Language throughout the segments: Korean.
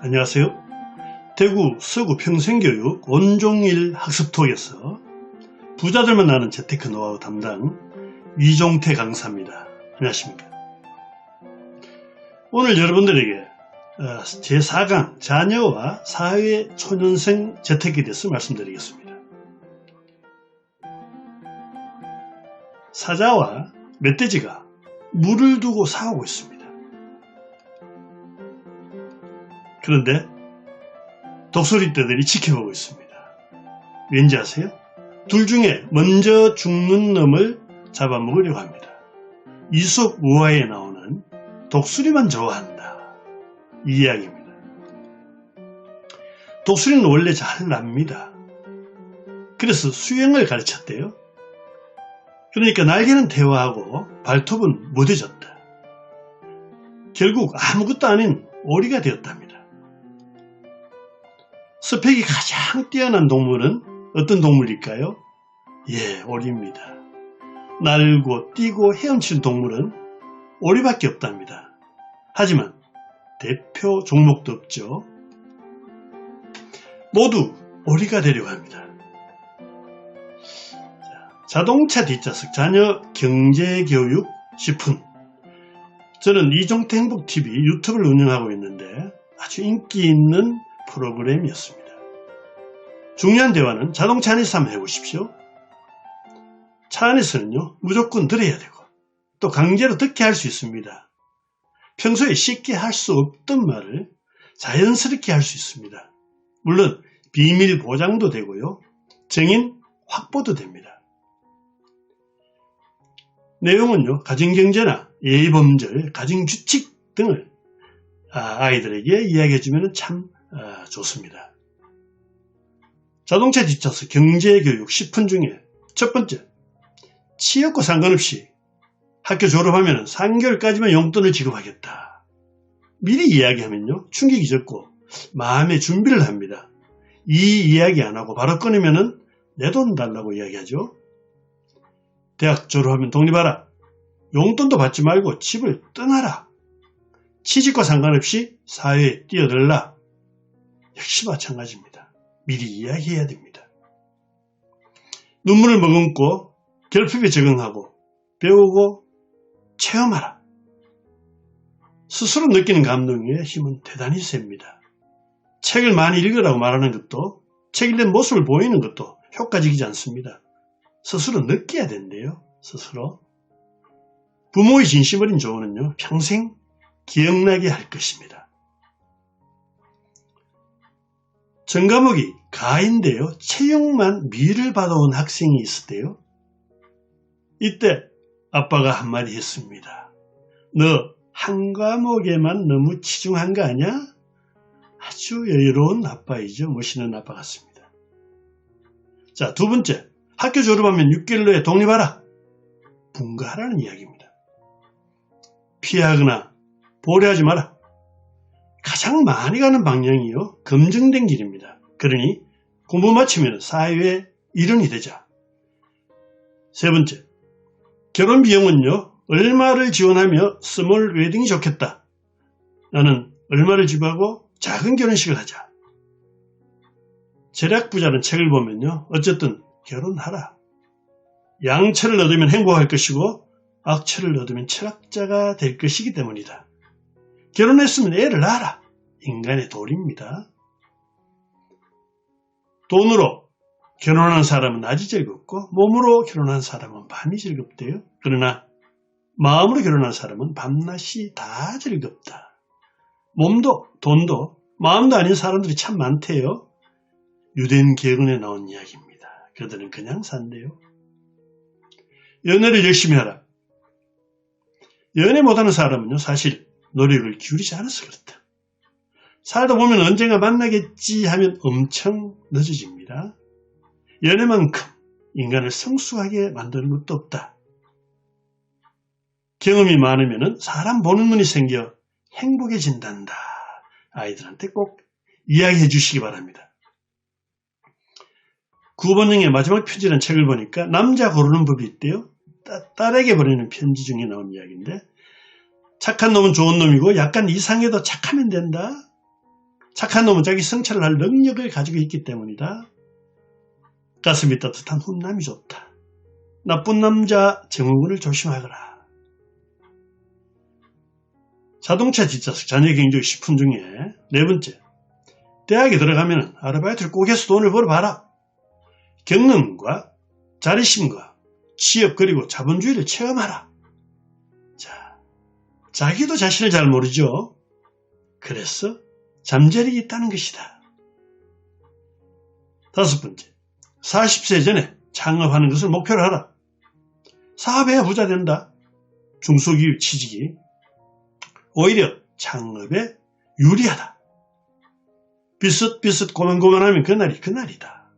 안녕하세요. 대구 서구 평생교육 온종일 학습톡에서 부자들만 아는 재테크 노하우 담당 이종태 강사입니다. 안녕하십니까. 오늘 여러분들에게 제4강 자녀와 사회 초년생 재테크에 대해서 말씀드리겠습니다. 사자와 멧돼지가 물을 두고 싸우고 있습니다. 그런데 독수리떼들이 지켜보고 있습니다. 왠지 아세요? 둘 중에 먼저 죽는 놈을 잡아먹으려고 합니다. 이솝 우화에 나오는 독수리만 좋아한다, 이 이야기입니다. 독수리는 원래 잘 납니다. 그래서 수영을 가르쳤대요. 그러니까 날개는 대화하고 발톱은 무뎌졌다. 결국 아무것도 아닌 오리가 되었답니다. 스펙이 가장 뛰어난 동물은 어떤 동물일까요? 예, 오리입니다. 날고 뛰고 헤엄치는 동물은 오리밖에 없답니다. 하지만 대표 종목도 없죠. 모두 오리가 되려고 합니다. 자동차 뒷좌석 자녀 경제교육 10분. 저는 이종태 행복TV 유튜브를 운영하고 있는데 아주 인기 있는 프로그램이었습니다. 중요한 대화는 자동차 안에서 한번 해보십시오. 차 안에서는요, 무조건 들어야 되고 또 강제로 듣게 할 수 있습니다. 평소에 쉽게 할 수 없던 말을 자연스럽게 할 수 있습니다. 물론 비밀 보장도 되고요, 증인 확보도 됩니다. 내용은요, 가정경제나 예의범절, 가정규칙 등을 아이들에게 이야기해주면 참 좋습니다. 자동차 뒷좌석 경제교육 10분 중에 첫 번째, 취업과 상관없이 학교 졸업하면 3개월까지만 용돈을 지급하겠다. 미리 이야기하면요, 충격이 적고 마음의 준비를 합니다. 이 이야기 안 하고 바로 끊으면 내 돈 달라고 이야기하죠. 대학 졸업하면 독립하라. 용돈도 받지 말고 집을 떠나라. 취직과 상관없이 사회에 뛰어들라. 역시 마찬가지입니다. 미리 이야기해야 됩니다. 눈물을 머금고 결핍에 적응하고 배우고 체험하라. 스스로 느끼는 감동의 힘은 대단히 셉니다. 책을 많이 읽으라고 말하는 것도, 책 읽는 모습을 보이는 것도 효과적이지 않습니다. 스스로 느껴야 된대요. 스스로. 부모의 진심 어린 조언은요, 평생 기억나게 할 것입니다. 전 과목이 가인데요, 체육만 미를 받아온 학생이 있었대요. 이때 아빠가 한마디 했습니다. 너 한 과목에만 너무 치중한 거 아니야? 아주 여유로운 아빠이죠. 멋있는 아빠 같습니다. 자, 두 번째, 학교 졸업하면 6개월 내에 독립하라. 분가하라는 이야기입니다. 피하거나 보류하지 마라. 가장 많이 가는 방향이요, 검증된 길입니다. 그러니 공부 마치면 사회의 일원이 되자. 세 번째, 결혼 비용은요, 얼마를 지원하며 스몰 웨딩이 좋겠다. 나는 얼마를 지불하고 작은 결혼식을 하자. 절약부자는 책을 보면요, 어쨌든 결혼하라. 양처를 얻으면 행복할 것이고 악처를 얻으면 철학자가 될 것이기 때문이다. 결혼했으면 애를 낳아라. 인간의 도리입니다. 돈으로 결혼한 사람은 낮이 즐겁고 몸으로 결혼한 사람은 밤이 즐겁대요. 그러나 마음으로 결혼한 사람은 밤낮이 다 즐겁다. 몸도 돈도 마음도 아닌 사람들이 참 많대요. 유대인 개론에 나온 이야기입니다. 그들은 그냥 산대요. 연애를 열심히 하라. 연애 못하는 사람은요, 사실 노력을 기울이지 않아서 그렇다. 살다 보면 언젠가 만나겠지 하면 엄청 늦어집니다. 연애만큼 인간을 성숙하게 만드는 것도 없다. 경험이 많으면 사람 보는 눈이 생겨 행복해진단다. 아이들한테 꼭 이야기해 주시기 바랍니다. 9번형의 마지막 편지라는 책을 보니까 남자 고르는 법이 있대요. 딸에게 보내는 편지 중에 나온 이야기인데, 착한 놈은 좋은 놈이고 약간 이상해도 착하면 된다. 착한 놈은 자기 성찰을 할 능력을 가지고 있기 때문이다. 가슴이 따뜻한 훈남이 좋다. 나쁜 남자 증후군을 조심하거라. 자동차 뒷좌석 자녀 경제교 10분 중에 네 번째, 대학에 들어가면 아르바이트를 꼭 해서 돈을 벌어봐라. 경험과 자립심과 취업 그리고 자본주의를 체험하라. 자, 자기도 자신을 잘 모르죠. 그래서 잠재력이 있다는 것이다. 다섯 번째, 40세 전에 창업하는 것을 목표로 하라. 사업해야 부자 된다. 중소기업 취직이 오히려 창업에 유리하다. 비슷비슷 고만고만하면 그날이다.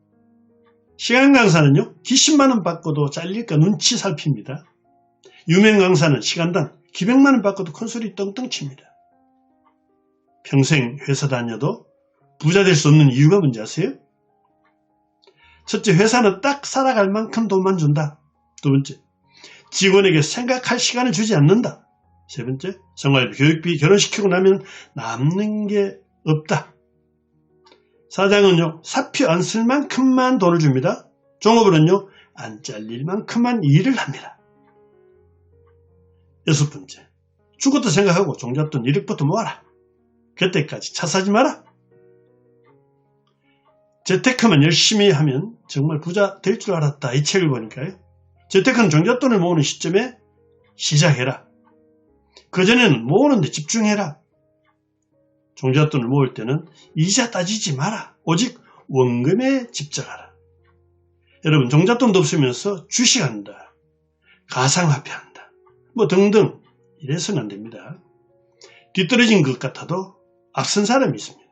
시간 강사는요, 기십만원 받고도 잘릴까 눈치 살핍니다. 유명 강사는 시간당 기백만원 받고도 큰소리 떵떵 칩니다. 평생 회사 다녀도 부자 될 수 없는 이유가 뭔지 아세요? 첫째, 회사는 딱 살아갈 만큼 돈만 준다. 두 번째, 직원에게 생각할 시간을 주지 않는다. 세 번째, 생활비, 교육비, 결혼시키고 나면 남는 게 없다. 사장은요, 사표 안 쓸 만큼만 돈을 줍니다. 종업원은요, 안 잘릴 만큼만 일을 합니다. 여섯 번째, 죽었다 생각하고 종잣돈 1억부터 모아라. 그때까지 차 사지 마라. 재테크만 열심히 하면 정말 부자 될 줄 알았다. 이 책을 보니까요. 재테크는 종잣돈을 모으는 시점에 시작해라. 그전에는 모으는 데 집중해라. 종잣돈을 모을 때는 이자 따지지 마라. 오직 원금에 집중하라. 여러분, 종잣돈도 없으면서 주식한다. 가상화폐한다. 뭐 등등 이래서는 안 됩니다. 뒤떨어진 것 같아도 앞선 사람이 있습니다.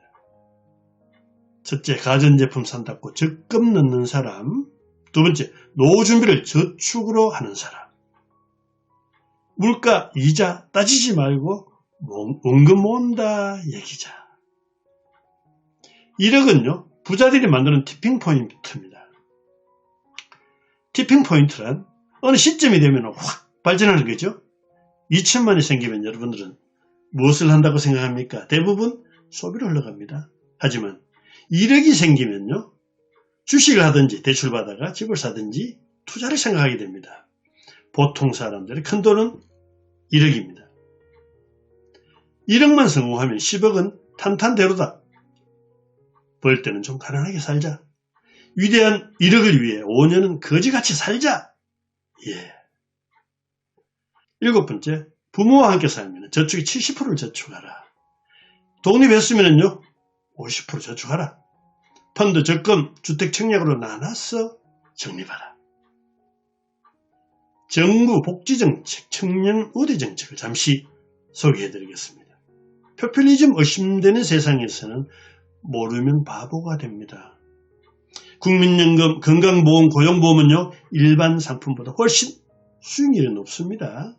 첫째, 가전제품 산다고 적금 넣는 사람. 두 번째, 노후 준비를 저축으로 하는 사람. 물가, 이자 따지지 말고 원금 모은다 얘기자. 1억은요, 부자들이 만드는 티핑 포인트입니다. 티핑 포인트란 어느 시점이 되면 확 발전하는 거죠. 2천만이 생기면 여러분들은 무엇을 한다고 생각합니까? 대부분 소비로 흘러갑니다. 하지만 1억이 생기면요, 주식을 하든지 대출받아가 집을 사든지 투자를 생각하게 됩니다. 보통 사람들의 큰 돈은 1억입니다. 1억만 성공하면 10억은 탄탄대로다. 벌 때는 좀 가난하게 살자. 위대한 1억을 위해 5년은 거지같이 살자. 예. 일곱 번째, 부모와 함께 살면 저축이 70%를 저축하라. 독립했으면요 50% 저축하라. 펀드, 적금, 주택 청약으로 나눠서 적립하라. 정부 복지정책, 청년 우대 정책을 잠시 소개해드리겠습니다. 포퓰리즘 의심되는 세상에서는 모르면 바보가 됩니다. 국민연금, 건강보험, 고용보험은요, 일반 상품보다 훨씬 수익률이 높습니다.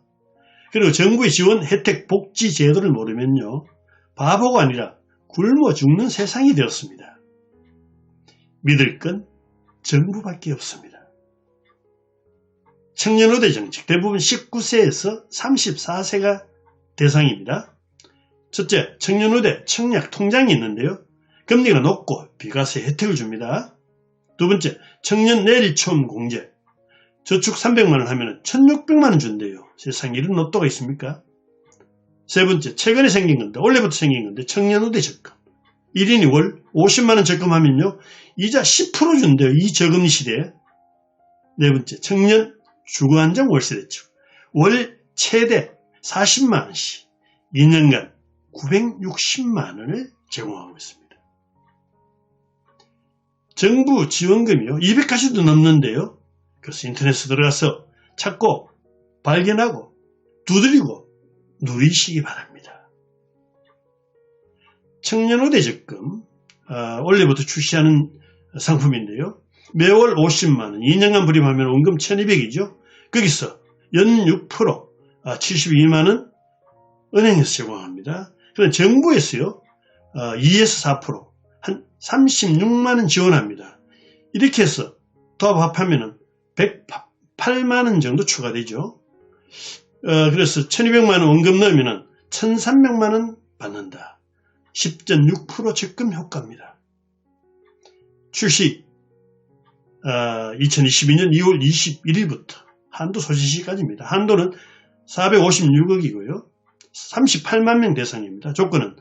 그리고 정부의 지원, 혜택, 복지 제도를 모르면요, 바보가 아니라 굶어 죽는 세상이 되었습니다. 믿을 건 정부밖에 없습니다. 청년우대 정책, 대부분 19세에서 34세가 대상입니다. 첫째, 청년우대 청약 통장이 있는데요. 금리가 높고 비과세 혜택을 줍니다. 두 번째, 청년 내일처음 공제. 저축 300만원 하면 1600만원 준대요. 세상에 이런 로또가 있습니까? 세 번째, 최근에 생긴 건데, 원래부터 생긴 건데, 청년우대 적금. 1인이 월 50만원 적금하면요, 이자 10% 준대요. 이 저금리 시대에. 네 번째, 청년 주거안정 월세대출. 월 최대 40만원씩 2년간 960만원을 제공하고 있습니다. 정부 지원금이요, 200가지도 넘는데요. 그래서 인터넷에 들어가서 찾고 발견하고 두드리고 누리시기 바랍니다. 청년우대 적금, 원래부터 출시하는 상품인데요. 매월 50만원, 2년간 불입하면 원금 1200이죠. 거기서 연 6%, 72만원 은행에서 제공합니다. 그럼 정부에서요, 2에서 4%, 한 36만원 지원합니다. 이렇게 해서 더 합하면 108만원 정도 추가되죠. 그래서 1200만원 원금 넣으면 1300만원 받는다. 10.6% 적금 효과입니다. 출시 2022년 2월 21일부터 한도 소진 시까지입니다. 한도는 456억이고요. 38만 명 대상입니다. 조건은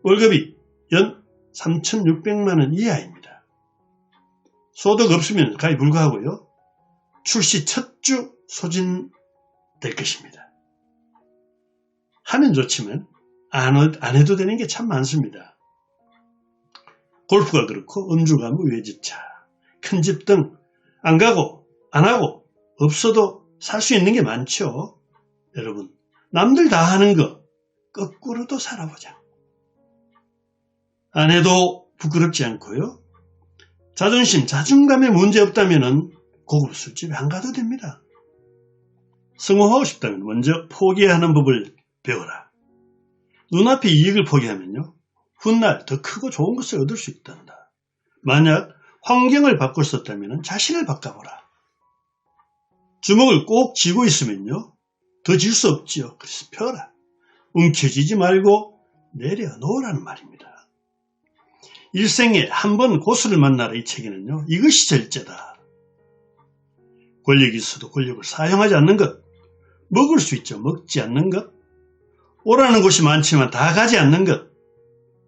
월급이 연 3,600만 원 이하입니다. 소득 없으면 가입 불가하고요. 출시 첫 주 소진될 것입니다. 하면 좋지만 안 해도 되는 게 참 많습니다. 골프가 그렇고 음주가무 외제차, 큰 집 등 안 가고 안 하고 없어도 살 수 있는 게 많죠. 여러분, 남들 다 하는 거 거꾸로도 살아보자. 안 해도 부끄럽지 않고요. 자존심, 자존감에 문제 없다면 고급 술집에 안 가도 됩니다. 성공하고 싶다면 먼저 포기해야 하는 법을 배워라. 눈앞의 이익을 포기하면요, 훗날 더 크고 좋은 것을 얻을 수 있단다. 만약 환경을 바꿀 수 없다면 자신을 바꿔보라. 주먹을 꼭 쥐고 있으면요, 더 질 수 없지요. 그래서 펴라. 움켜쥐지 말고 내려놓으라는 말입니다. 일생에 한 번 고수를 만나라, 이 책에는요, 이것이 절제다. 권력이 있어도 권력을 사용하지 않는 것, 먹을 수 있죠, 먹지 않는 것, 오라는 곳이 많지만 다 가지 않는 것,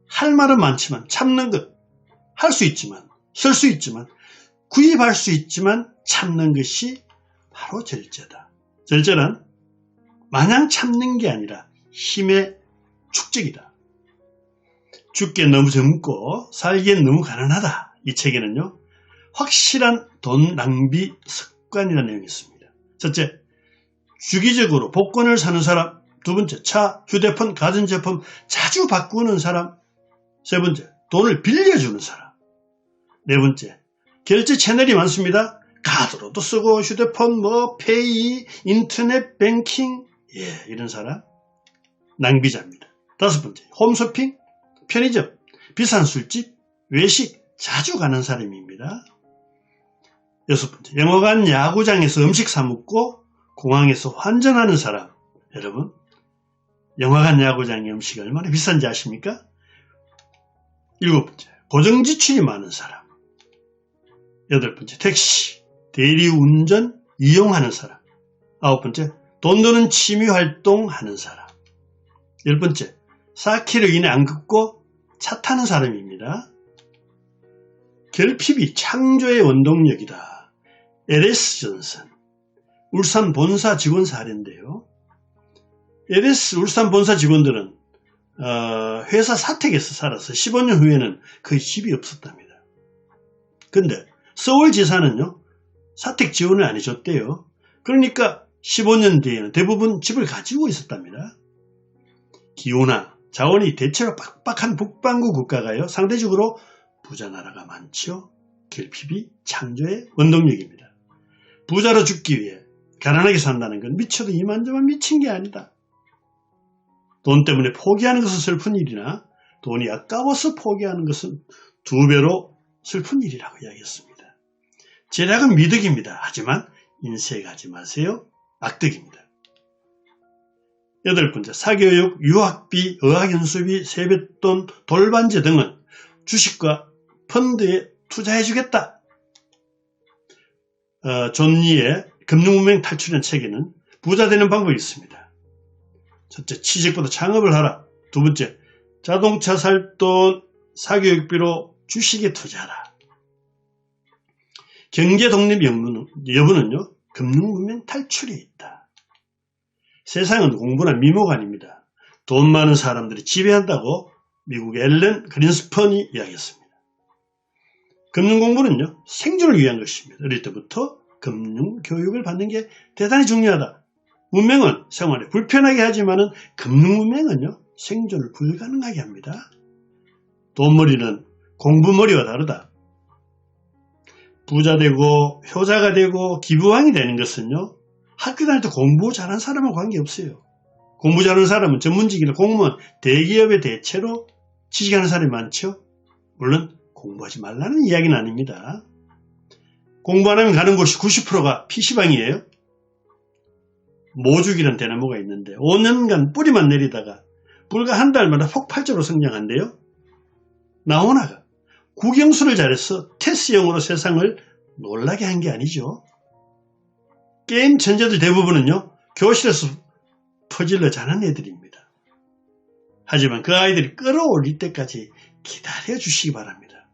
할 말은 많지만 참는 것, 할 수 있지만, 설 수 있지만, 구입할 수 있지만 참는 것이 바로 절제다. 절제란 마냥 참는 게 아니라 힘의 축적이다. 죽기엔 너무 젊고 살기엔 너무 가난하다. 이 책에는요, 확실한 돈 낭비 습관이라는 내용이 있습니다. 첫째, 주기적으로 복권을 사는 사람. 두 번째, 차, 휴대폰, 가전제품 자주 바꾸는 사람. 세 번째, 돈을 빌려주는 사람. 네 번째, 결제 채널이 많습니다. 카드로도 쓰고 휴대폰, 페이, 인터넷 뱅킹, 이런 사람 낭비자입니다. 다섯 번째, 홈쇼핑, 편의점, 비싼 술집, 외식 자주 가는 사람입니다. 여섯 번째, 영화관, 야구장에서 음식 사 먹고 공항에서 환전하는 사람. 여러분, 영화관, 야구장의 음식이 얼마나 비싼지 아십니까? 일곱 번째, 고정지출이 많은 사람. 여덟 번째, 택시, 대리운전 이용하는 사람. 아홉 번째, 돈 드는 취미활동 하는 사람. 열 번째, 4km 이내 안 걷고 차 타는 사람입니다. 결핍이 창조의 원동력이다. LS 존슨, 울산 본사 직원 사례인데요. LS 울산 본사 직원들은 회사 사택에서 살아서 15년 후에는 거의 집이 없었답니다. 근데 서울지사는요, 사택 지원을 안 해줬대요. 그러니까 15년 뒤에는 대부분 집을 가지고 있었답니다. 기후나 자원이 대체로 빡빡한 북반구 국가가요, 상대적으로 부자 나라가 많죠. 결핍이 창조의 원동력입니다. 부자로 죽기 위해 가난하게 산다는 건 미쳐도 이만저만 미친 게 아니다. 돈 때문에 포기하는 것은 슬픈 일이나 돈이 아까워서 포기하는 것은 두 배로 슬픈 일이라고 이야기했습니다. 제약은 미덕입니다. 하지만 인색하지 마세요. 악덕입니다. 여덟 번째, 사교육, 유학비, 어학연수비, 세뱃돈, 돌반지 등은 주식과 펀드에 투자해주겠다. 존 리의 금융문맹 탈출이라는 책에는 부자 되는 방법이 있습니다. 첫째, 취직보다 창업을 하라. 두 번째, 자동차 살 돈 사교육비로 주식에 투자하라. 경제 독립 여부는요, 금융문맹 탈출이 있다. 세상은 공부나 미모가 아닙니다. 돈 많은 사람들이 지배한다고 미국의 앨런 그린스펀이 이야기했습니다. 금융 공부는요, 생존을 위한 것입니다. 어릴 때부터 금융 교육을 받는 게 대단히 중요하다. 문맹은 생활에 불편하게 하지만은 금융 문맹은요, 생존을 불가능하게 합니다. 돈머리는 공부머리와 다르다. 부자 되고 효자가 되고 기부왕이 되는 것은요, 학교 다닐 때 공부 잘하는 사람하고 관계없어요. 공부 잘하는 사람은 전문직이나 공무원, 대기업의 대체로 취직하는 사람이 많죠. 물론 공부하지 말라는 이야기는 아닙니다. 공부 안 하면 가는 곳이 90%가 PC방이에요. 모죽이라는 대나무가 있는데 5년간 뿌리만 내리다가 불과 한 달 만에 폭발적으로 성장한대요. 나오나가 국영수를 잘해서 테스형으로 세상을 놀라게 한 게 아니죠. 게임 천재들 대부분은요, 교실에서 퍼질러 자는 애들입니다. 하지만 그 아이들이 끌어올릴 때까지 기다려 주시기 바랍니다.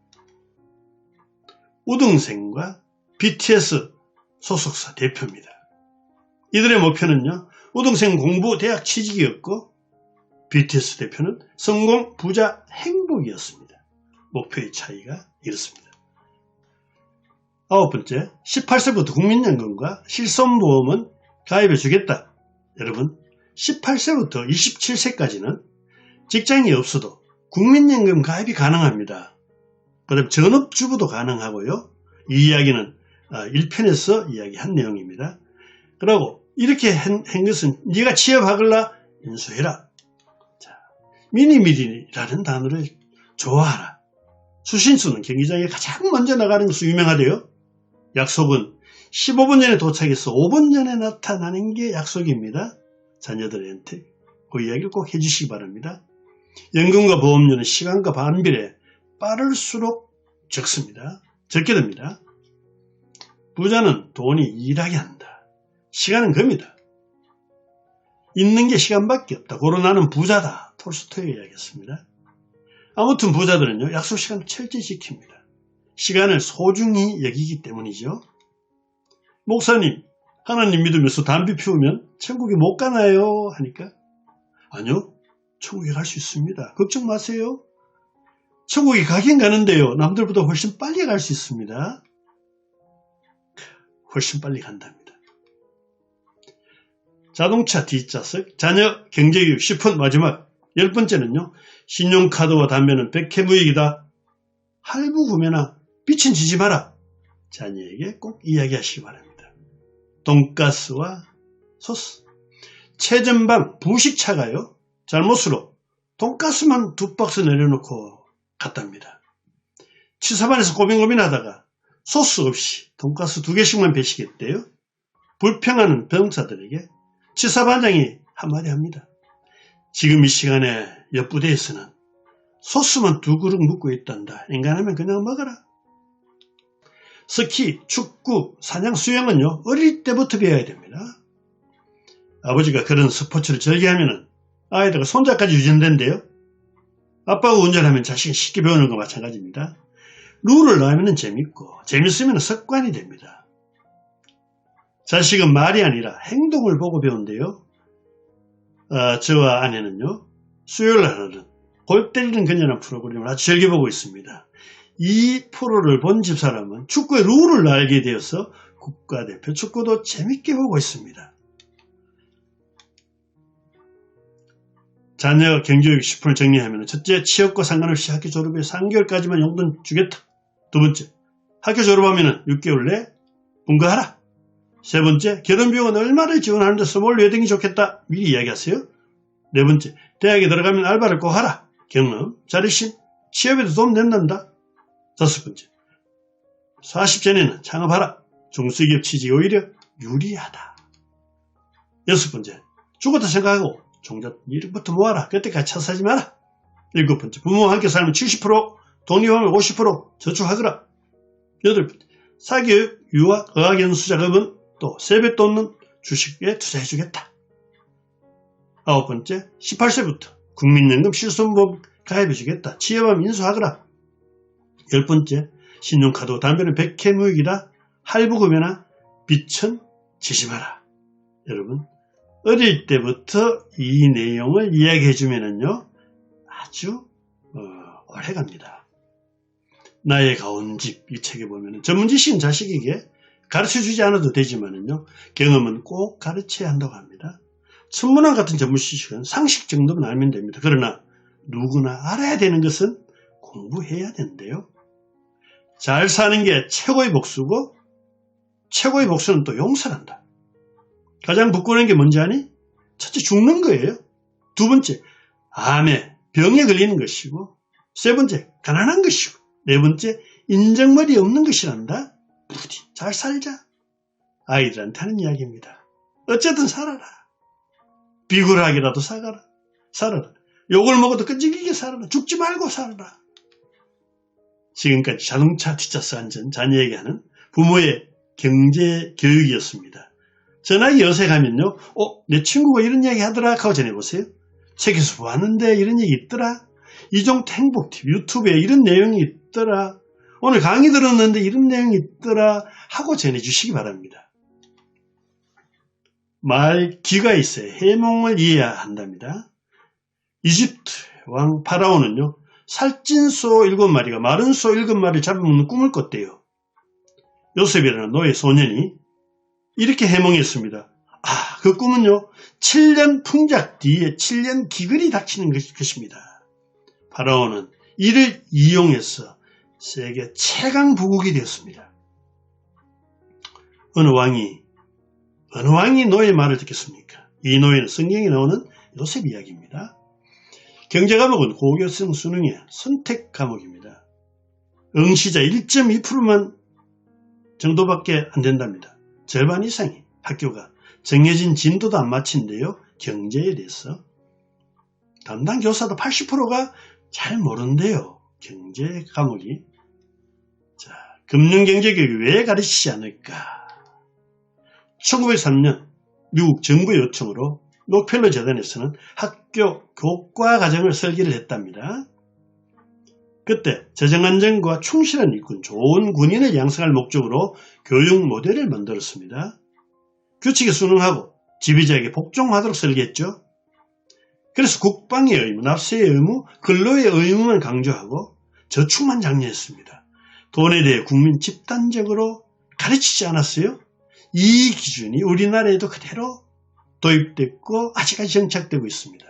우등생과 BTS 소속사 대표입니다. 이들의 목표는요, 우등생 공부, 대학 취직이었고 BTS 대표는 성공, 부자, 행복이었습니다. 목표의 차이가 이렇습니다. 9번째, 18세부터 국민연금과 실손보험은 가입해 주겠다. 여러분, 18세부터 27세까지는 직장이 없어도 국민연금 가입이 가능합니다. 그 다음 전업주부도 가능하고요. 이 이야기는 1편에서 이야기한 내용입니다. 그리고 이렇게 한 것은 네가 취업하걸라 인수해라. 자, 미니미리라는 단어를 좋아하라. 수신수는 경기장에 가장 먼저 나가는 것으로 유명하대요. 약속은 15분 전에 도착해서 5분 전에 나타나는 게 약속입니다. 자녀들한테 그 이야기를 꼭 해주시기 바랍니다. 연금과 보험료는 시간과 반비례 빠를수록 적습니다. 적게 됩니다. 부자는 돈이 일하게 한다. 시간은 겁니다. 있는 게 시간밖에 없다. 고로 나는 부자다. 톨스토이가 이야기했습니다. 아무튼 부자들은요, 약속 시간을 철저히 지킵니다. 시간을 소중히 여기기 때문이죠. 목사님, 하나님 믿으면서 담배 피우면 천국에 못 가나요? 하니까 아니요, 천국에 갈 수 있습니다. 걱정 마세요. 천국에 가긴 가는데요, 남들보다 훨씬 빨리 갈 수 있습니다. 훨씬 빨리 간답니다. 자동차 뒷좌석, 자녀 경제교육 10분 마지막 10번째는요. 신용카드와 담배는 백해무익이다. 할부 구매나 빚은 지지 마라. 자녀에게 꼭 이야기하시기 바랍니다. 돈가스와 소스. 최전방 부식차가요. 잘못으로 돈가스만 2박스 내려놓고 갔답니다. 치사반에서 고민하다가 소스 없이 돈가스 2개씩만 배시겠대요. 불평하는 병사들에게 치사반장이 한마디 합니다. 지금 이 시간에 옆 부대에서는 소스만 2그릇 묻고 있단다. 인간하면 그냥 먹어라. 스키, 축구, 사냥, 수영은요, 어릴 때부터 배워야 됩니다. 아버지가 그런 스포츠를 즐겨하면 아이들과 손자까지 유전된대요. 아빠가 운전하면 자식이 쉽게 배우는 거 마찬가지입니다. 룰을 넣으면 재밌고 재밌으면 습관이 됩니다. 자식은 말이 아니라 행동을 보고 배운대요. 저와 아내는요, 수요일날 하는 골 때리는 그녀라는 프로그램을 아주 즐겨보고 있습니다. 이 프로를 본 집사람은 축구의 룰을 알게 되어서 국가대표 축구도 재밌게 보고 있습니다. 자녀 경제교육 10분을 정리하면 첫째, 취업과 상관없이 학교 졸업에 3개월까지만 용돈 주겠다. 두 번째, 학교 졸업하면 6개월 내 분가하라. 세 번째, 결혼비용은 얼마를 지원하는데 써볼 예정이 좋겠다. 미리 이야기하세요. 네 번째, 대학에 들어가면 알바를 꼭 하라. 경험, 자립심, 취업에도 도움 된단다. 다섯 번째, 40전에는 창업하라. 중소기업 취직이 오히려 유리하다. 여섯 번째, 죽었다 생각하고 종잣돈 1억부터 모아라. 그때까지 차 사지 마라. 일곱 번째, 부모와 함께 살면 70%, 독립하면 50% 저축하거라. 여덟 번째, 사교육, 유학, 어학연수 자금은 또 세뱃돈은 주식에 투자해주겠다. 아홉 번째, 18세부터 국민연금 실손보험 가입해주겠다. 취업하면 인수하거라. 열 번째, 신용카드 담배는 백해무익이다. 할부금이나 빚은 지지 마라. 여러분, 어릴 때부터 이 내용을 이야기해주면요, 아주 오래 갑니다. 나의 가온 집, 이 책에 보면 전문지식은 자식에게 가르쳐주지 않아도 되지만요, 경험은 꼭 가르쳐야 한다고 합니다. 천문학 같은 전문지식은 상식 정도는 알면 됩니다. 그러나 누구나 알아야 되는 것은 공부해야 되는데요. 잘 사는 게 최고의 복수고, 최고의 복수는 또 용서한다. 가장 부끄러운 게 뭔지 아니? 첫째, 죽는 거예요. 두 번째, 암에, 병에 걸리는 것이고, 세 번째, 가난한 것이고, 네 번째, 인정머리 없는 것이란다. 부디 잘 살자. 아이들한테 하는 이야기입니다. 어쨌든 살아라. 비굴하게라도 살아라. 욕을 먹어도 끈질기게 살아라. 죽지 말고 살아라. 지금까지 자동차 뒷좌석 앉은 자녀에게 하는 부모의 경제 교육이었습니다. 전화기 어색하면요. 내 친구가 이런 이야기 하더라 하고 전해보세요. 책에서 보았는데 이런 얘기 있더라. 이종태 행복TV 유튜브에 이런 내용이 있더라. 오늘 강의 들었는데 이런 내용이 있더라 하고 전해주시기 바랍니다. 말 귀가 있어야 해몽을 이해해야 한답니다. 이집트 왕 파라오는요. 살찐 소 7마리가 마른 소 7마리를 잡아먹는 꿈을 꿨대요. 요셉이라는 노예 소년이 이렇게 해몽했습니다. 그 꿈은요. 7년 풍작 뒤에 7년 기근이 닥치는 것입니다. 파라오는 이를 이용해서 세계 최강 부국이 되었습니다. 어느 왕이 노예의 말을 듣겠습니까? 이 노예는 성경에 나오는 요셉 이야기입니다. 경제 과목은 고교생 수능의 선택 과목입니다. 응시자 1.2%만 정도밖에 안 된답니다. 절반 이상이 학교가 정해진 진도도 안 마친대요. 경제에 대해서. 담당 교사도 80%가 잘 모른대요. 경제 과목이. 자, 금융경제교육이 왜 가르치지 않을까? 1903년 미국 정부의 요청으로 록펠러 재단에서는 학교 교과 과정을 설계를 했답니다. 그때 재정안정과 충실한 일꾼, 좋은 군인을 양성할 목적으로 교육 모델을 만들었습니다. 규칙에 순응하고 지배자에게 복종하도록 설계했죠. 그래서 국방의 의무, 납세의 의무, 근로의 의무만 강조하고 저축만 장려했습니다. 돈에 대해 국민 집단적으로 가르치지 않았어요. 이 기준이 우리나라에도 그대로 도입됐고 아직까지 정착되고 있습니다.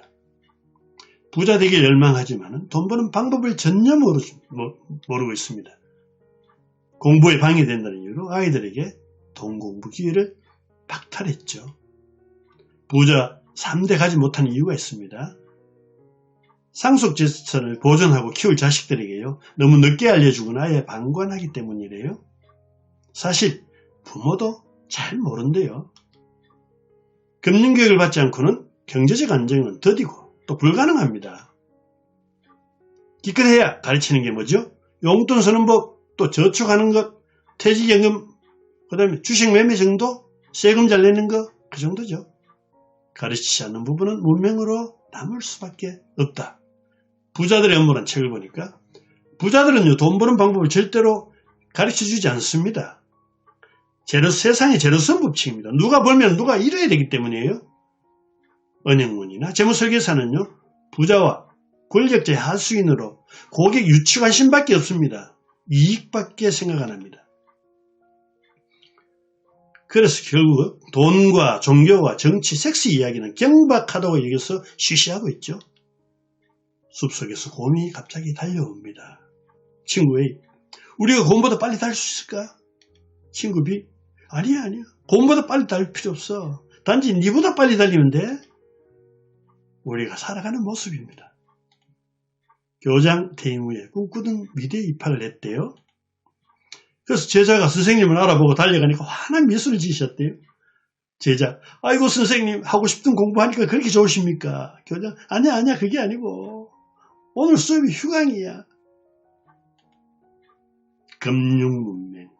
부자 되길 열망하지만 돈 버는 방법을 전혀 모르고 있습니다. 공부에 방해된다는 이유로 아이들에게 돈 공부 기회를 박탈했죠. 부자 3대 가지 못하는 이유가 있습니다. 상속재산을 보존하고 키울 자식들에게요. 너무 늦게 알려주거나 아예 방관하기 때문이래요. 사실 부모도 잘 모른대요. 금융교육을 받지 않고는 경제적 안정은 더디고 또 불가능합니다. 기껏해야 가르치는 게 뭐죠? 용돈 쓰는 법, 또 저축하는 것, 퇴직연금, 그 다음에 주식 매매 정도, 세금 잘 내는 거, 그 정도죠. 가르치지 않는 부분은 문맹으로 남을 수밖에 없다. 부자들의 업무란 책을 보니까 부자들은요, 돈 버는 방법을 절대로 가르쳐주지 않습니다. 세상의 제로섬 법칙입니다. 누가 벌면 누가 잃어야 되기 때문이에요. 은행문이나 재무설계사는요, 부자와 권력자의 하수인으로 고객 유치 관심밖에 없습니다. 이익밖에 생각 안 합니다. 그래서 결국 돈과 종교와 정치, 섹스 이야기는 경박하다고 여기서 쉬쉬하고 있죠. 숲속에서 곰이 갑자기 달려옵니다. 친구 A, 우리가 곰보다 빨리 달 수 있을까? 친구 B, 아니야. 곰보다 빨리 달 필요 없어. 단지 니보다 빨리 달리면 돼. 우리가 살아가는 모습입니다. 교장 퇴임 후에 꿈꾸던 미대에 입학을 했대요. 그래서 제자가 선생님을 알아보고 달려가니까 환한 미소를 지으셨대요. 제자, 아이고 선생님 하고 싶은 공부하니까 그렇게 좋으십니까? 교장, 아니야 그게 아니고 오늘 수업이 휴강이야. 금융문맹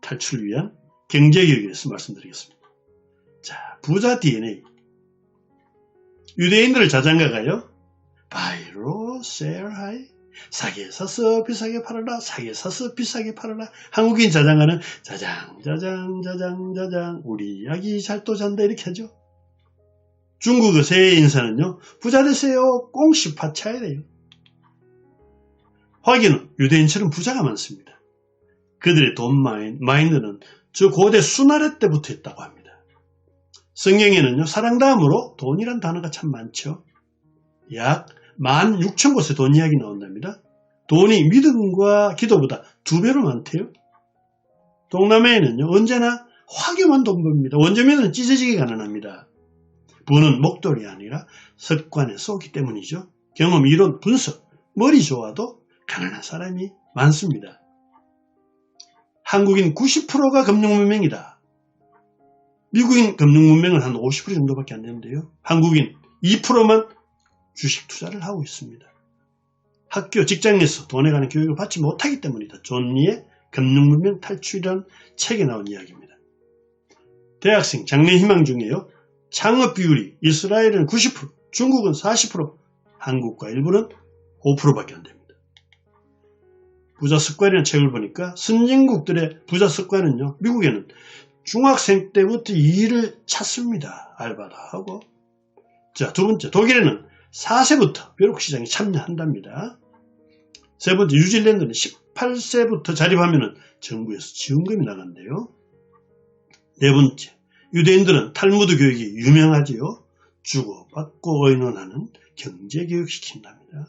탈출을 위한 경제교육에 대해서 말씀드리겠습니다. 자, 부자 DNA. 유대인들을 자장가가요. Buy low, sell high. 싸게 사서 비싸게 팔아라. 싸게 사서 비싸게 팔아라. 한국인 자장가는 자장 우리 아기 잘도 잔다 이렇게 하죠. 중국의 새해 인사는요. 부자 되세요. 꽁시 파차야 돼요. 화기는 유대인처럼 부자가 많습니다. 그들의 돈 마인드는 저 고대 수나라 때부터 있다고 합니다. 성경에는요. 사랑 다음으로 돈이란 단어가 참 많죠. 약 16,000곳에 돈 이야기 나온답니다. 돈이 믿음과 기도보다 2배로 많대요. 동남아에는요. 언제나 화교만 돈 법니다. 원조면은 찢어지게 가난합니다. 부는 목돈이 아니라 습관에 쏘기 때문이죠. 경험, 이론, 분석, 머리 좋아도 가난한 사람이 많습니다. 한국인 90%가 금융문맹이다. 미국인 금융문맹은 한 50% 정도밖에 안 되는데요. 한국인 2%만 주식 투자를 하고 있습니다. 학교, 직장에서 돈에 관한 교육을 받지 못하기 때문이다. 존 리의 금융문명 탈출이라는 책에 나온 이야기입니다. 대학생 장래 희망 중에요. 창업 비율이 이스라엘은 90%, 중국은 40%, 한국과 일본은 5%밖에 안 됩니다. 부자 습관이라는 책을 보니까 선진국들의 부자 습관은요. 미국에는 중학생 때부터 일을 찾습니다. 알바도 하고. 자, 두 번째, 독일에는 4세부터 벼룩시장에 참여한답니다. 세 번째, 뉴질랜드는 18세부터 자립하면 정부에서 지원금이 나간대요. 네 번째, 유대인들은 탈무드 교육이 유명하지요. 주고받고 의논하는 경제교육 시킨답니다.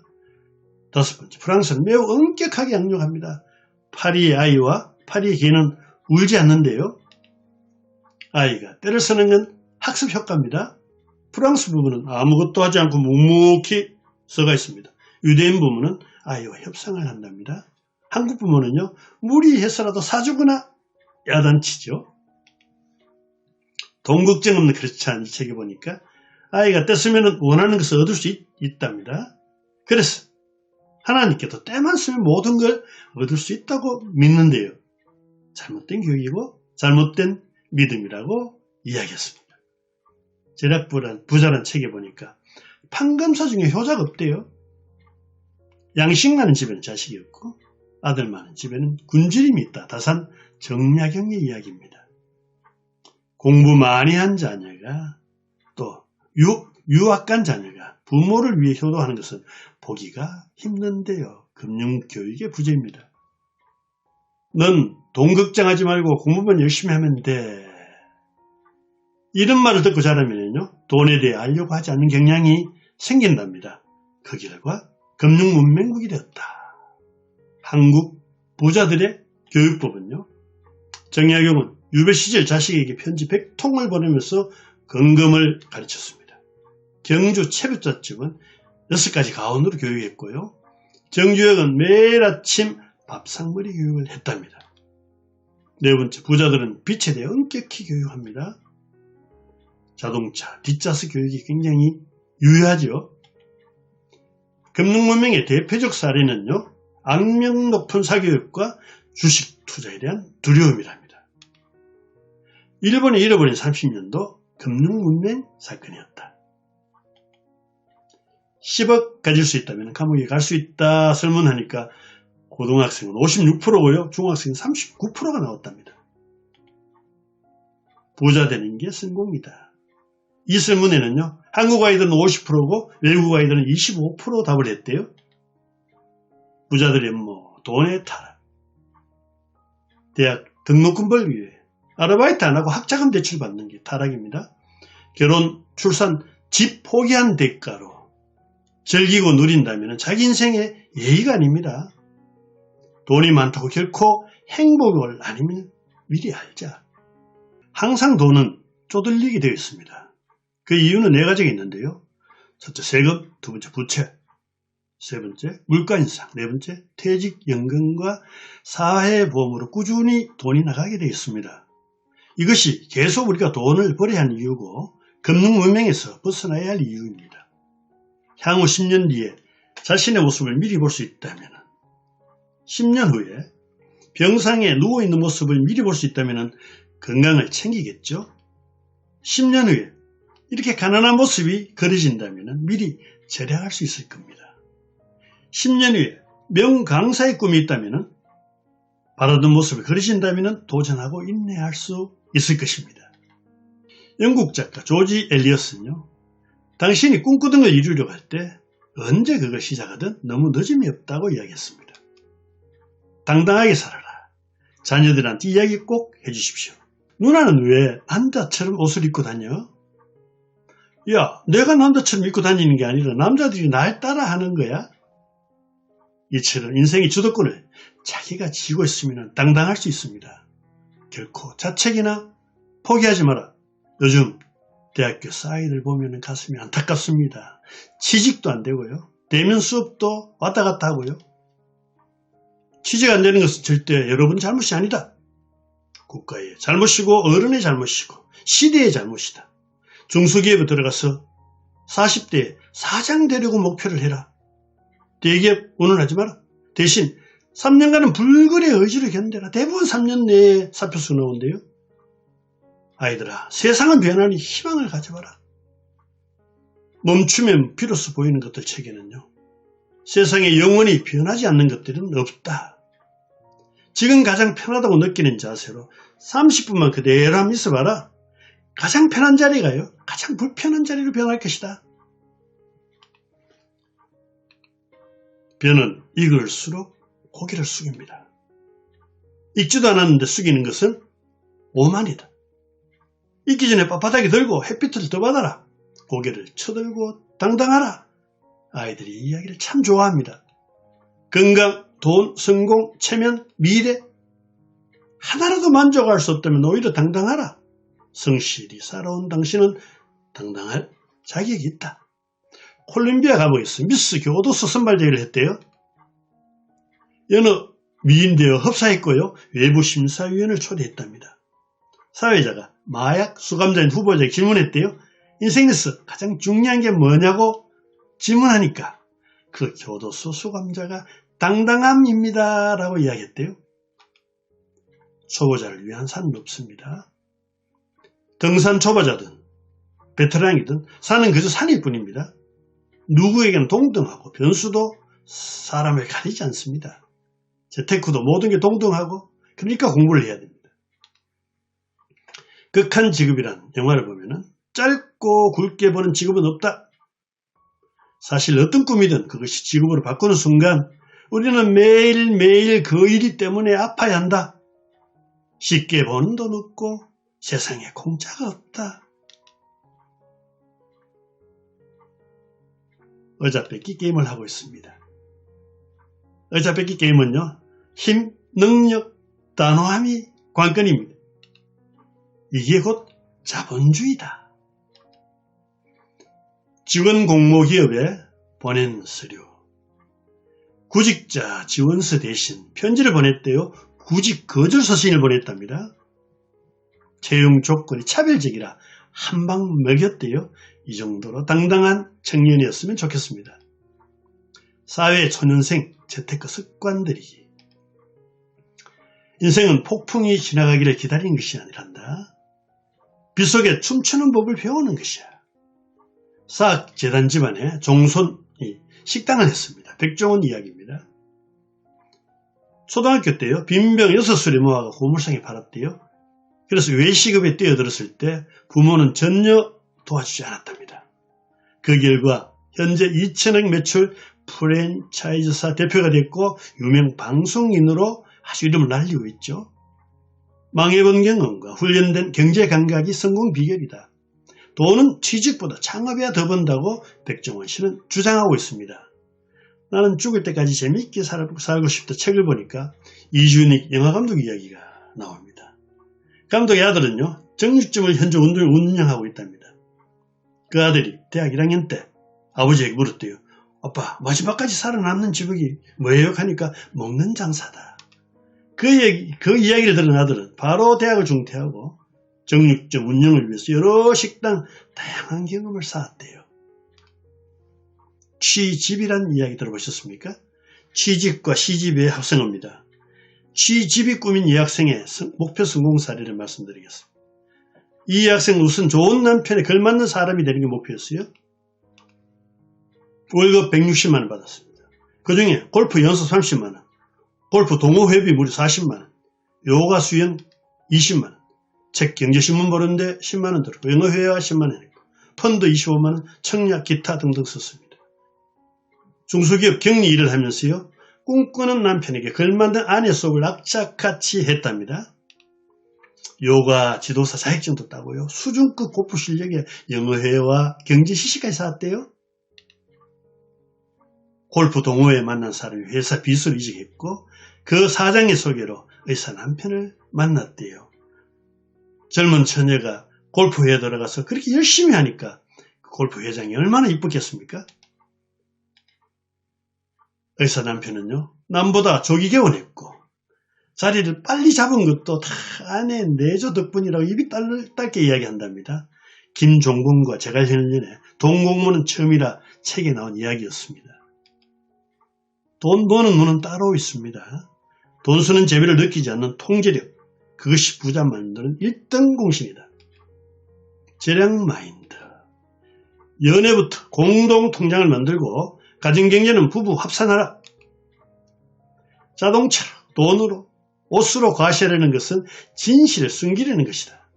다섯 번째, 프랑스는 매우 엄격하게 양육합니다. 파리의 아이와 파리의 개는 울지 않는데요. 아이가 때를 쓰는 건 학습 효과입니다. 프랑스 부모는 아무것도 하지 않고 묵묵히 서가 있습니다. 유대인 부모는 아이와 협상을 한답니다. 한국 부모는요, 무리해서라도 사주거나 야단치죠. 돈 걱정 없는 크리스찬 이 책에 보니까 아이가 떼쓰면 원하는 것을 얻을 수 있답니다. 그래서 하나님께도 때만 쓰면 모든 걸 얻을 수 있다고 믿는데요. 잘못된 교육이고 잘못된 믿음이라고 이야기했습니다. 부자란 책에 보니까 판검사 중에 효자가 없대요. 양식 많은 집에는 자식이 없고 아들 많은 집에는 굶주림이 있다. 다산 정약용의 이야기입니다. 공부 많이 한 자녀가 또 유학 간 자녀가 부모를 위해 효도하는 것은 보기가 힘든데요. 금융교육의 부재입니다. 넌 돈 걱정하지 말고 공부만 열심히 하면 돼. 이런 말을 듣고 자라면요, 돈에 대해 알려고 하지 않는 경향이 생긴답니다. 그 결과 금융문맹국이 되었다. 한국 부자들의 교육법은요, 정약용은 유배 시절 자식에게 편지 100통을 보내면서 건금을 가르쳤습니다. 경주 채부잣집은 6가지 가훈으로 교육했고요. 정주혁은 매일 아침 밥상머리 교육을 했답니다. 네 번째, 부자들은 빛에 대해 엄격히 교육합니다. 자동차, 뒷좌석 교육이 굉장히 유효하죠. 금융문명의 대표적 사례는요, 악명 높은 사교육과 주식 투자에 대한 두려움이랍니다. 일본이 잃어버린 30년도 금융문명 사건이었다. 10억 가질 수 있다면 감옥에 갈 수 있다 설문하니까 고등학생은 56%고요. 중학생은 39%가 나왔답니다. 부자 되는 게 성공이다. 이 설문에는요, 한국 아이들은 50%고 외국 아이들은 25% 답을 했대요. 부자들의 돈의 타락, 대학 등록금 벌기 위해 아르바이트 안 하고 학자금 대출 받는 게 타락입니다. 결혼, 출산, 집 포기한 대가로 즐기고 누린다면 자기 인생의 예의가 아닙니다. 돈이 많다고 결코 행복을 아니면 미리 알자. 항상 돈은 쪼들리게 되어 있습니다. 그 이유는 4가지가 있는데요. 첫째, 세금, 두 번째, 부채, 세 번째, 물가 인상, 네 번째, 퇴직, 연금과 사회보험으로 꾸준히 돈이 나가게 되어 있습니다. 이것이 계속 우리가 돈을 벌어야 하는 이유고 금융문명에서 벗어나야 할 이유입니다. 향후 10년 뒤에 자신의 모습을 미리 볼 수 있다면, 10년 후에 병상에 누워있는 모습을 미리 볼 수 있다면 건강을 챙기겠죠. 10년 후에 이렇게 가난한 모습이 그려진다면 미리 절약할 수 있을 겁니다. 10년 후에 명강사의 꿈이 있다면 바라던 모습을 그려진다면 도전하고 인내할 수 있을 것입니다. 영국 작가 조지 엘리엇은요, 당신이 꿈꾸던 걸 이루려고 할 때 언제 그걸 시작하든 너무 늦음이 없다고 이야기했습니다. 당당하게 살아라. 자녀들한테 이야기 꼭 해주십시오. 누나는 왜 남자처럼 옷을 입고 다녀? 야, 내가 남자처럼 입고 다니는 게 아니라 남자들이 날 따라 하는 거야? 이처럼 인생의 주도권을 자기가 쥐고 있으면 당당할 수 있습니다. 결코 자책이나 포기하지 마라. 요즘 대학교 사이들 보면 가슴이 안타깝습니다. 취직도 안 되고요. 대면 수업도 왔다 갔다 하고요. 취직 안 되는 것은 절대 여러분의 잘못이 아니다. 국가의 잘못이고 어른의 잘못이고 시대의 잘못이다. 중소기업에 들어가서 40대에 사장 되려고 목표를 해라. 대기업 운운하지 마라. 대신 3년간은 불굴의 의지로 견뎌라. 대부분 3년 내에 사표수 나온대요. 아이들아, 세상은 변하니 희망을 가져봐라. 멈추면 비로소 보이는 것들 책에는요, 세상에 영원히 변하지 않는 것들은 없다. 지금 가장 편하다고 느끼는 자세로 30분만 그대로 한번 있어봐라. 가장 편한 자리가요, 가장 불편한 자리로 변할 것이다. 변은 익을수록 고개를 숙입니다. 익지도 않았는데 숙이는 것은 오만이다. 익기 전에 빳빳하게 들고 햇빛을 더 받아라. 고개를 쳐들고 당당하라. 아이들이 이 이야기를 참 좋아합니다. 건강, 돈, 성공, 체면, 미래 하나라도 만족할 수 없다면 오히려 당당하라. 성실히 살아온 당신은 당당할 자격이 있다. 콜롬비아 감옥에서 미스 교도소 선발대회를 했대요. 여느 미인되어 흡사했고요. 외부 심사위원을 초대했답니다. 사회자가 마약 수감자인 후보자에게 질문했대요. 인생에서 가장 중요한 게 뭐냐고 질문하니까 그 교도소 수감자가 당당함입니다 라고 이야기했대요. 초보자를 위한 산은 없습니다. 등산 초보자든 베테랑이든 산은 그저 산일 뿐입니다. 누구에게는 동등하고 변수도 사람을 가리지 않습니다. 재테크도 모든 게 동등하고, 그러니까 공부를 해야 됩니다. 극한 직업이란 영화를 보면은 짧고 굵게 보는 직업은 없다. 사실 어떤 꿈이든 그것이 직업으로 바꾸는 순간 우리는 매일매일 그 일 때문에 아파야 한다. 쉽게 버는 돈 없고 세상에 공짜가 없다. 의자뺏기 게임을 하고 있습니다. 의자뺏기 게임은요, 힘, 능력, 단호함이 관건입니다. 이게 곧 자본주의다. 직원 공모기업에 보낸 서류. 구직자 지원서 대신 편지를 보냈대요. 구직 거절 서신을 보냈답니다. 채용 조건이 차별적이라 한 방 먹였대요. 이 정도로 당당한 청년이었으면 좋겠습니다. 사회 초년생 재테크 습관들이기. 인생은 폭풍이 지나가기를 기다리는 것이 아니란다. 빗속에 춤추는 법을 배우는 것이야. 사학재단 집안에 종손이 식당을 했습니다. 백종원 이야기입니다. 초등학교 때요, 빈병 6수를 모아가 고물상에 팔았대요. 그래서 외식업에 뛰어들었을 때 부모는 전혀 도와주지 않았답니다. 그 결과 현재 2천억 매출 프랜차이즈사 대표가 됐고 유명 방송인으로 아주 이름을 날리고 있죠. 망해본 경험과 훈련된 경제 감각이 성공 비결이다. 돈은 취직보다 창업해야 더 번다고 백종원 씨는 주장하고 있습니다. 나는 죽을 때까지 재미있게 살고 싶다 책을 보니까 이준익 영화감독 이야기가 나옵니다. 감독의 아들은요, 정육점을 현재 운영하고 있답니다. 그 아들이 대학 1학년 때 아버지에게 물었대요. 아빠, 마지막까지 살아남는 직업이 뭐예요? 하니까 먹는 장사다. 그 이야기를 들은 아들은 바로 대학을 중퇴하고 정육점 운영을 위해서 여러 식당 다양한 경험을 쌓았대요. 취집이란 이야기 들어보셨습니까? 취직과 시집의 합성어입니다. 취집이 꿈인 이 학생의 목표 성공 사례를 말씀드리겠습니다. 이 학생은 우선 좋은 남편에 걸맞는 사람이 되는 게 목표였어요. 월급 160만 원 받았습니다. 그 중에 골프 연수 30만 원, 골프 동호회비 무려 40만 원, 요가 수영 20만 원, 책 경제신문 보는데 10만 원 들었고 영어회화 10만 원 했고 펀드 25만 원, 청약, 기타 등등 썼습니다. 중소기업 격리 일을 하면서요, 꿈꾸는 남편에게 걸맞는 아내 속을 악착같이 했답니다. 요가 지도사 자격증도 따고요, 수준급 골프 실력에 영어회화, 경제 지식까지 쌓았대요. 골프 동호회에 만난 사람이 회사 비서로 이직했고 그 사장의 소개로 의사 남편을 만났대요. 젊은 처녀가 골프회에 들어가서 그렇게 열심히 하니까 그 골프 회장이 얼마나 이쁘겠습니까? 의사 남편은요, 남보다 조기 개원했고 자리를 빨리 잡은 것도 다 아내 내조 덕분이라고 입이 딸게 이야기한답니다. 김종근과 제갈현련의 동공무는 처음이라 책에 나온 이야기였습니다. 돈 버는 눈은 따로 있습니다. 돈 쓰는 재미를 느끼지 않는 통제력, 그것이 부자 만드는 1등 공신이다. 재량 마인드. 연애부터 공동통장을 만들고 가정경제는 부부 합산하라. 자동차로, 돈으로, 옷으로 과시하려는 것은 진실을 숨기려는 것이다.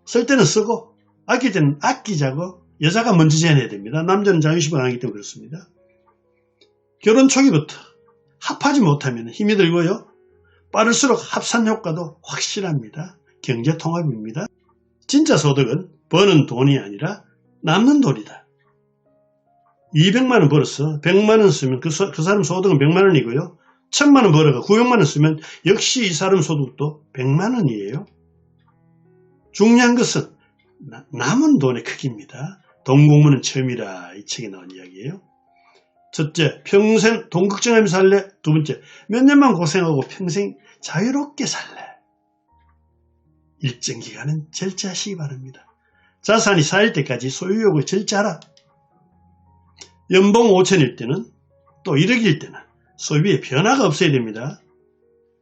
쓸 때는 쓰고 아낄 때는 아끼자고 여자가 먼저 제안해야 됩니다. 남자는 자존심이 강하기 때문에 그렇습니다. 결혼 초기부터 합하지 못하면 힘이 들고요. 빠를수록 합산 효과도 확실합니다. 경제통합입니다. 진짜 소득은 버는 돈이 아니라 남는 돈이다. 200만원 벌었어. 100만원 쓰면 그 사람 소득은 100만원이고요. 1000만원 벌어가 900만원 쓰면 역시 이 사람 소득도 100만원이에요. 중요한 것은 남은 돈의 크기입니다. 돈 공부는 처음이라 이 책에 나온 이야기예요. 첫째, 평생 돈 걱정하면서 살래. 두 번째, 몇 년만 고생하고 평생 자유롭게 살래. 일정 기간은 절제하시기 바랍니다. 자산이 쌓일 때까지 소유욕을 절제하라. 연봉 5천일 때는 또 1억일 때는 소비에 변화가 없어야 됩니다.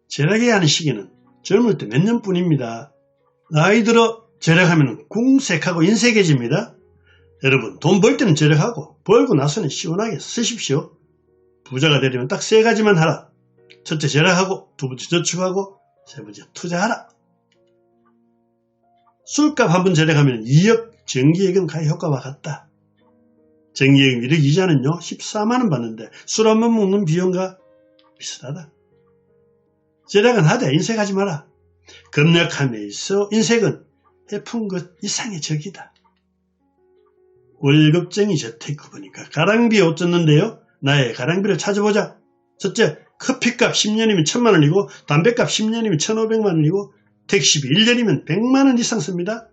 절약해야 하는 시기는 젊을 때 몇 년뿐입니다. 나이 들어 절약하면 궁색하고 인색해집니다. 여러분, 돈 벌 때는 절약하고 벌고 나서는 시원하게 쓰십시오. 부자가 되려면 딱 세 가지만 하라. 첫째, 절약하고, 두 번째, 저축하고, 세 번째, 투자하라. 술값 한 번 절약하면 2억, 정기예금 가입 효과와 같다. 정기예금 1억 이자는요 14만원 받는데 술 한 번 먹는 비용과 비슷하다. 절약은 하되 인색하지 마라. 금약함에 있어 인색은 해픈 것 이상의 적이다. 월급쟁이 재테크 보니까 가랑비에 옷 젖는데요. 나의 가랑비를 찾아보자. 첫째, 커피값 10년이면 1000만원이고 담배값 10년이면 1500만원이고 택시비 1년이면 100만원 이상 씁니다.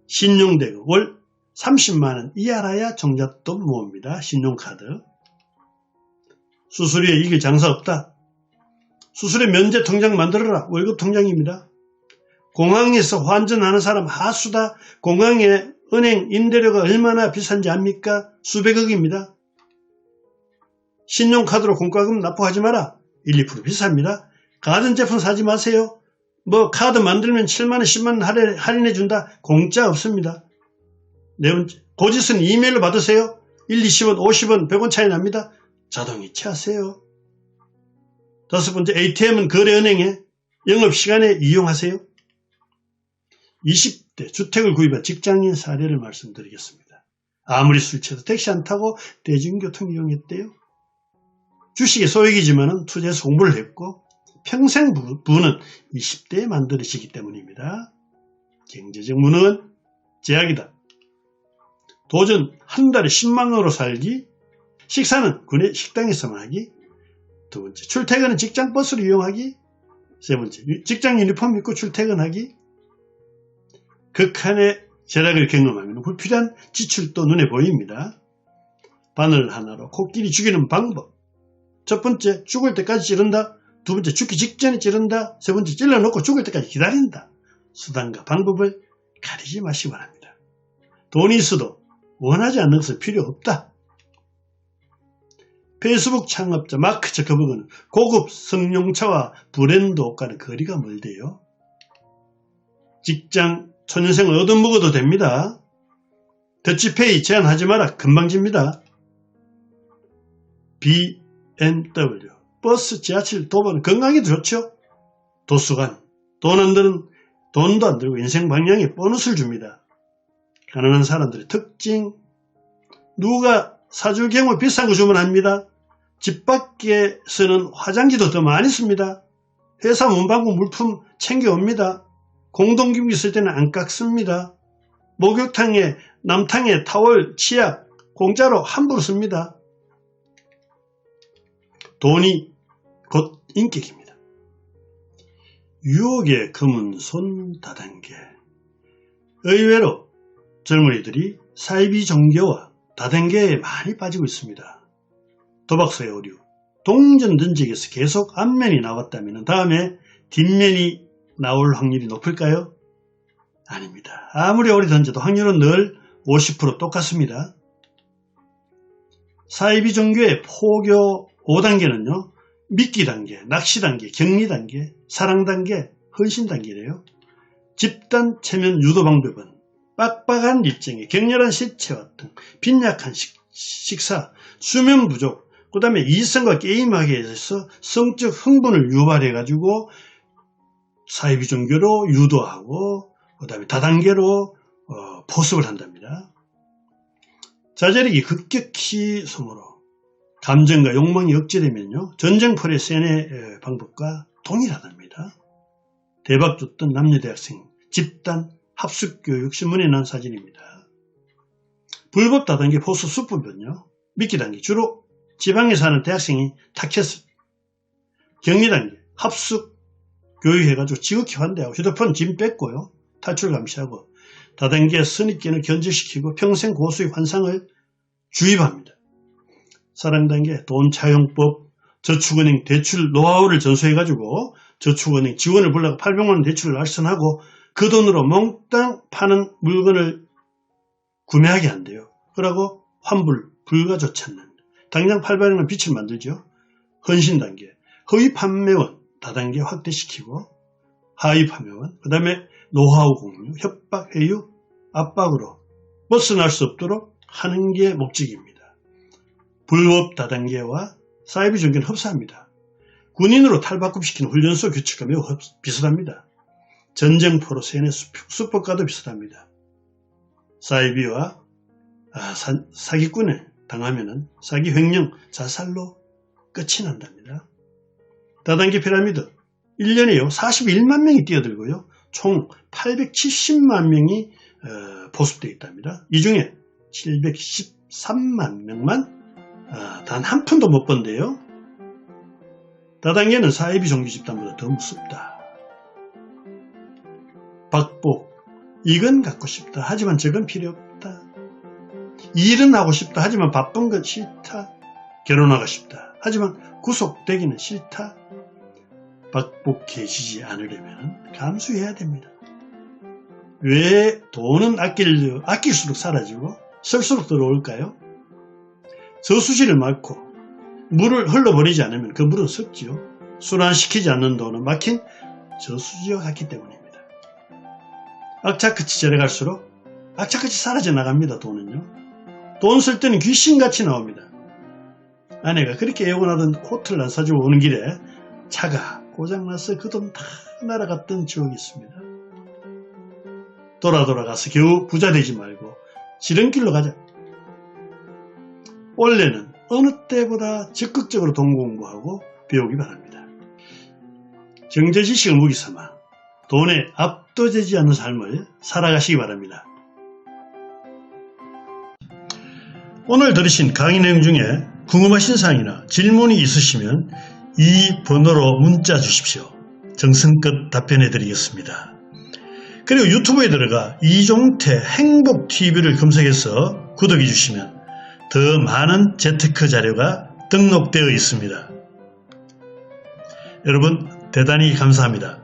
신용대금 월 30만원 이하라야 종잣돈 모읍니다. 신용카드. 수수료에 이길 장사 없다. 수수료 면제 통장 만들어라. 월급 통장입니다. 공항에서 환전하는 사람 하수다. 공항에 은행 임대료가 얼마나 비싼지 압니까? 수백억입니다. 신용카드로 공과금 납부하지 마라. 1, 2% 비쌉니다. 가전제품 사지 마세요. 뭐 카드 만들면 7만원, 10만원 할인해준다. 공짜 없습니다. 네 번째, 고지서는 이메일로 받으세요. 1, 20원, 50원, 100원 차이 납니다. 자동이체하세요. 다섯 번째, ATM은 거래은행에 영업시간에 이용하세요. 20대 주택을 구입한 직장인 사례를 말씀드리겠습니다. 아무리 술 취해도 택시 안 타고 대중교통 이용했대요. 주식의 소액이지만 투자해서 공부를 했고 평생 부는 20대에 만들어지기 때문입니다. 경제적 무능은 제약이다. 도전 한 달에 10만원으로 살기, 식사는 구내 식당에서만 하기, 두 번째 출퇴근은 직장 버스를 이용하기, 세 번째 직장 유니폼 입고 출퇴근하기. 극한의 절약을 경험하면 불필요한 지출도 눈에 보입니다. 바늘 하나로 코끼리 죽이는 방법. 첫 번째, 죽을 때까지 찌른다. 두 번째, 죽기 직전에 찌른다. 세 번째, 찔러놓고 죽을 때까지 기다린다. 수단과 방법을 가리지 마시기 바랍니다. 돈이 있어도 원하지 않는 것은 필요 없다. 페이스북 창업자 마크 저커버그는 고급 성룡차와 브랜드 옷과는 거리가 멀대요. 직장 초년생을 얻어먹어도 됩니다. 더치페이 제한하지 마라. 금방 집니다. BMW, 버스, 지하철, 도보는 건강에도 좋죠. 도수관, 돈 안 드는 돈도 안 들고 인생 방향에 보너스를 줍니다. 가난한 사람들의 특징, 누가 사줄 경우 비싼 거 주문합니다. 집 밖에서는 화장지도 더 많이 씁니다. 회사 문방구 물품 챙겨옵니다. 공동기구 있을 때는 안 깎습니다. 목욕탕에 남탕에 타월, 치약 공짜로 함부로 씁니다. 돈이 곧 인격입니다. 유혹의 검은 손 다단계. 의외로 젊은이들이 사이비 종교와 다단계에 많이 빠지고 있습니다. 도박서의 오류, 동전 던지기에서 계속 앞면이 나왔다면 다음에 뒷면이 나올 확률이 높을까요? 아닙니다. 아무리 오래 던져도 확률은 늘 50% 똑같습니다. 사이비 종교의 포교 5단계는요. 믿기 단계, 낚시 단계, 격리 단계, 사랑 단계, 헌신 단계래요. 집단 체면 유도 방법은 빡빡한 일정에 격렬한 신체 활동, 빈약한 식사, 수면 부족, 그 다음에 이성과 게임하게 해서 성적 흥분을 유발해가지고 사이비 종교로 유도하고 그 다음에 다단계로 포섭을 한답니다. 자제력이 급격히 소모로 감정과 욕망이 억제되면요. 전쟁포의 세뇌 방법과 동일하답니다. 대박 줬던 남녀 대학생 집단 합숙교육 신문에 난 사진입니다. 불법 다단계 포섭 수법은요. 미끼 단계 주로 지방에 사는 대학생이 타켓을 격리 단계 합숙 교육해가지고 지극히 환대하고 휴대폰 짐 뺏고요. 탈출 감시하고 다단계 선입견을 견제시키고 평생 고수의 환상을 주입합니다. 사랑 단계 돈 차용법 저축은행 대출 노하우를 전수해가지고 저축은행 직원을 불러가 800만원 대출을 알선하고 그 돈으로 몽땅 파는 물건을 구매하게 한대요. 그러고 환불 불가조치 않는 당장 800만원 빚을 만들죠. 헌신 단계 허위 판매원 다단계 확대시키고 하위 판매원 그 다음에 노하우 공유 협박 회유 압박으로 벗어날 수 없도록 하는 게 목적입니다. 불법 다단계와 사이비 종교는 흡사합니다. 군인으로 탈바꿈시키는 훈련소 규칙과 매우 비슷합니다. 전쟁포로 세뇌 수법과도 비슷합니다. 사이비와 사기꾼에 당하면 사기 횡령 자살로 끝이 난답니다. 다단계 피라미드 1년에요 41만 명이 뛰어들고요. 총 870만 명이 보습되어 있답니다. 이 중에 713만 명만 단 한 푼도 못 번대요. 다단계는 사이비 종교 집단보다 더 무섭다. 박복 이건 갖고 싶다. 하지만 저건 필요 없다. 일은 하고 싶다. 하지만 바쁜 건 싫다. 결혼하고 싶다. 하지만 구속되기는 싫다. 박복해지지 않으려면 감수해야 됩니다. 왜 돈은 아낄수록 사라지고 쓸수록 들어올까요? 저수지를 막고 물을 흘러버리지 않으면 그 물은 썩지요. 순환시키지 않는 돈은 막힌 저수지와 같기 때문입니다. 악착같이 절해갈수록 악착같이 사라져 나갑니다. 돈은요. 돈 쓸 때는 귀신같이 나옵니다. 아내가 그렇게 애원하던 코트를 안 사주고 오는 길에 차가 고장나서 그 돈 다 날아갔던 추억이 있습니다. 돌아가서 겨우 부자 되지 말고 지름길로 가자. 원래는 어느 때보다 적극적으로 돈 공부하고 배우기 바랍니다. 경제 지식을 무기 삼아 돈에 압도되지 않는 삶을 살아가시기 바랍니다. 오늘 들으신 강의 내용 중에 궁금하신 사항이나 질문이 있으시면 이 번호로 문자 주십시오. 정성껏 답변해 드리겠습니다. 그리고 유튜브에 들어가 이종태 행복TV를 검색해서 구독해 주시면 더 많은 재테크 자료가 등록되어 있습니다. 여러분 대단히 감사합니다.